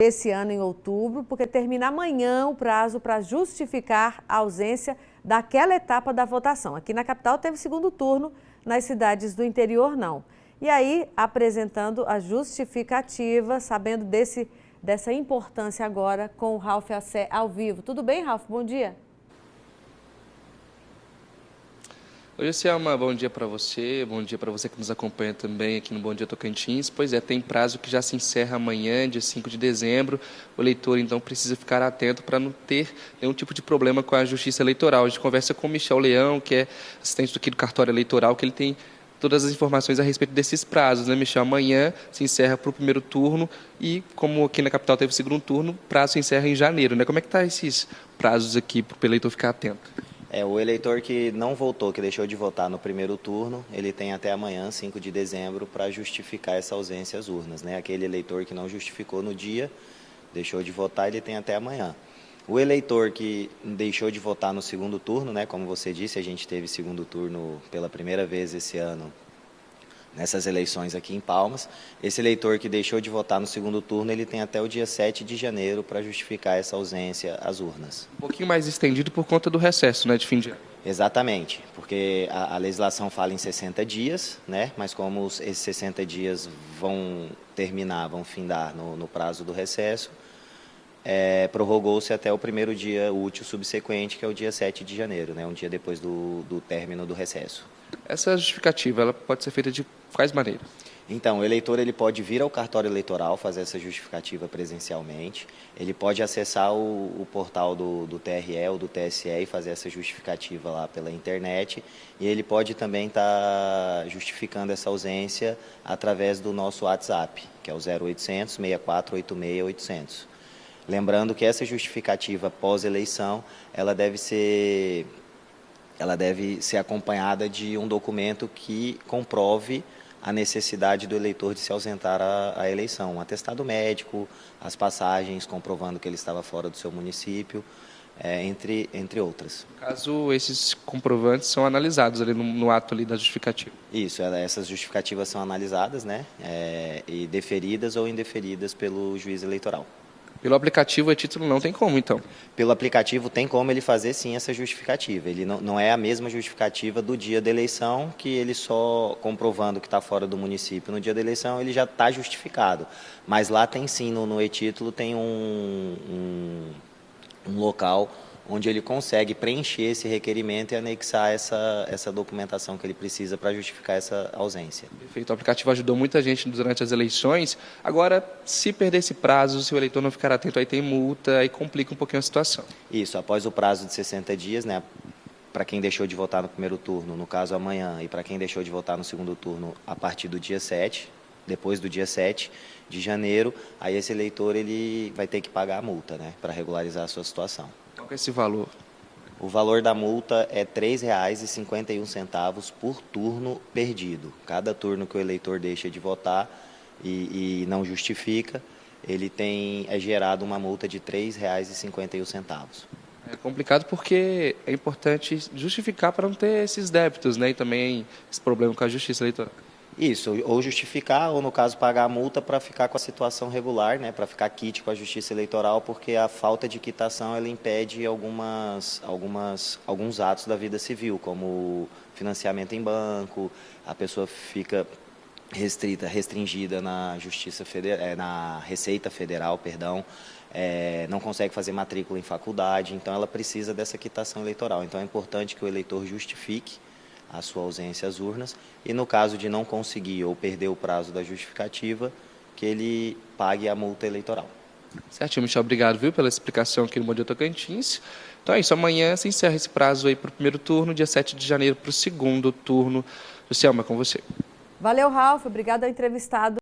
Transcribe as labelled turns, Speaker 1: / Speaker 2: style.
Speaker 1: esse ano em outubro, porque termina amanhã o prazo para justificar a ausência daquela etapa da votação. Aqui na capital teve segundo turno, nas cidades do interior não. E aí, apresentando a justificativa, sabendo dessa importância agora com o Ralph Assé ao vivo. Tudo bem, Ralph? Bom dia.
Speaker 2: Oi, Selma, bom dia para você que nos acompanha também aqui no Bom Dia Tocantins. Pois é, tem prazo que já se encerra amanhã, dia 5 de dezembro. O eleitor, então, precisa ficar atento para não ter nenhum tipo de problema com a Justiça Eleitoral. A gente conversa com o Michel Leão, que é assistente aqui do cartório eleitoral, que ele tem todas as informações a respeito desses prazos, né, Michel? Amanhã se encerra para o primeiro turno e, como aqui na capital teve o segundo turno, o prazo se encerra em janeiro, né? Como é que tá esses prazos aqui para o eleitor ficar atento?
Speaker 3: O eleitor que não votou, que deixou de votar no primeiro turno, ele tem até amanhã, 5 de dezembro, para justificar essa ausência às urnas, né? Aquele eleitor que não justificou no dia, deixou de votar, ele tem até amanhã. O eleitor que deixou de votar no segundo turno, né? Como você disse, a gente teve segundo turno pela primeira vez esse ano, nessas eleições aqui em Palmas. Esse eleitor que deixou de votar no segundo turno, ele tem até o dia 7 de janeiro para justificar essa ausência às urnas.
Speaker 2: Um pouquinho mais estendido por conta do recesso, né, de fim de ano.
Speaker 3: Exatamente, porque a legislação fala em 60 dias, né? Mas como esses 60 dias vão findar no prazo do recesso, prorrogou-se até o primeiro dia útil subsequente, que é o dia 7 de janeiro, né? Um dia depois do término do recesso.
Speaker 2: Essa justificativa, ela pode ser feita de quais maneiras?
Speaker 3: Então, o eleitor ele pode vir ao cartório eleitoral fazer essa justificativa presencialmente, ele pode acessar o portal do TRE ou do TSE e fazer essa justificativa lá pela internet, e ele pode também estar justificando essa ausência através do nosso WhatsApp, que é o 0800 6486 800. Lembrando que essa justificativa pós-eleição, ela deve ser acompanhada de um documento que comprove a necessidade do eleitor de se ausentar à eleição. Um atestado médico, as passagens comprovando que ele estava fora do seu município, entre outras.
Speaker 2: No caso, esses comprovantes são analisados ali no ato ali da justificativa.
Speaker 3: Isso, essas justificativas são analisadas, né, e deferidas ou indeferidas pelo juiz eleitoral.
Speaker 2: Pelo aplicativo, a título não tem como, então?
Speaker 3: Pelo aplicativo tem como ele fazer, sim, essa justificativa. Ele não é a mesma justificativa do dia da eleição, que ele só comprovando que está fora do município no dia da eleição, ele já está justificado. Mas lá tem, sim, no e-título tem um local onde ele consegue preencher esse requerimento e anexar essa documentação que ele precisa para justificar essa ausência.
Speaker 2: Perfeito. O aplicativo ajudou muita gente durante as eleições. Agora, se perder esse prazo, se o eleitor não ficar atento, aí tem multa, aí complica um pouquinho a situação.
Speaker 3: Isso, após o prazo de 60 dias, né, para quem deixou de votar no primeiro turno, no caso amanhã, e para quem deixou de votar no segundo turno a partir do dia 7, depois do dia 7 de janeiro, aí esse eleitor ele vai ter que pagar a multa, né, para regularizar a sua situação.
Speaker 2: Qual é esse valor?
Speaker 3: O valor da multa é R$ 3,51 por turno perdido. Cada turno que o eleitor deixa de votar e não justifica, ele é gerado uma multa de R$ 3,51.
Speaker 2: É complicado porque é importante justificar para não ter esses débitos, né? E também esse problema com a justiça eleitoral.
Speaker 3: Isso, ou justificar, ou no caso pagar a multa para ficar com a situação regular, né, para ficar quite com a justiça eleitoral, porque a falta de quitação ela impede alguns atos da vida civil, como financiamento em banco, a pessoa fica restringida na na Receita Federal, perdão, não consegue fazer matrícula em faculdade, então ela precisa dessa quitação eleitoral. Então é importante que o eleitor justifique a sua ausência às urnas, e no caso de não conseguir ou perder o prazo da justificativa, que ele pague a multa eleitoral.
Speaker 2: Certinho, Michel, obrigado, viu, pela explicação aqui no Bom Dia Tocantins. Então é isso, amanhã se encerra esse prazo aí para o primeiro turno, dia 7 de janeiro para o segundo turno. Selma, com você.
Speaker 1: Valeu, Ralph, obrigado ao entrevistado.